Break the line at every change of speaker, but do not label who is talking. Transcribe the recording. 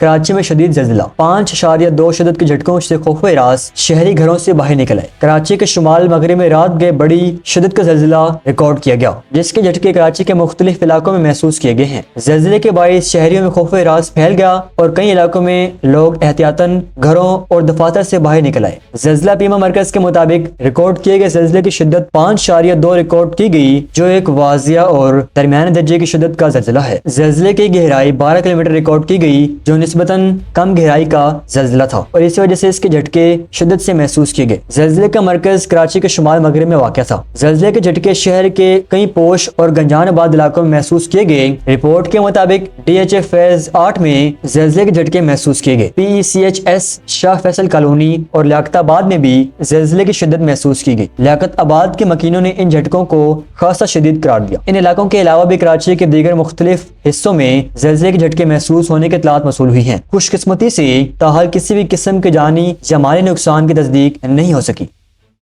کراچی میں شدید زلزلہ، 5.2 شدت کے جھٹکوں سے خوف ہراس، شہری گھروں سے باہر نکل آئے۔ کراچی کے شمال مغرب میں رات گئے بڑی شدت کا زلزلہ ریکارڈ کیا گیا، جس کے جھٹکے کراچی کے مختلف علاقوں میں محسوس کیے گئے ہیں۔ زلزلے کے باعث شہریوں میں خوف ہراس پھیل گیا اور کئی علاقوں میں لوگ احتیاطاً گھروں اور دفاتر سے باہر نکل آئے۔ زلزلہ بیمہ مرکز کے مطابق ریکارڈ کیے گئے زلزلے کی شدت 5.2 ریکارڈ کی گئی، جو ایک واضح اور درمیانے درجے کی شدت کا زلزلہ ہے۔ زلزلے کی گہرائی 12 کلومیٹر ریکارڈ کی گئی، جو نسبتاً کم گہرائی کا زلزلہ تھا اور اس وجہ سے اس کے جھٹکے شدت سے محسوس کیے گئے۔ زلزلے کا مرکز کراچی کے شمال مغرب میں واقع تھا۔ زلزلے کے جھٹکے شہر کے کئی پوش اور گنجان آباد علاقوں میں محسوس کیے گئے۔ رپورٹ کے مطابق DHA فیز 8 میں زلزلے کے جھٹکے محسوس کیے گئے۔ PECHS شاہ فیصل کالونی اور لیاقت آباد میں بھی زلزلے کی شدت محسوس کی گئی۔ لیاقت آباد کے مکینوں نے ان جھٹکوں کو خاصا شدید قرار دیا۔ ان علاقوں کے علاوہ بھی کراچی کے دیگر مختلف حصوں میں زلزلے کے جھٹکے محسوس ہونے کے اطلاعات موصول ہوئی ہیں۔ خوش قسمتی سے تاحال کسی بھی قسم کے جانی یا مالی نقصان کی تصدیق نہیں ہو سکی۔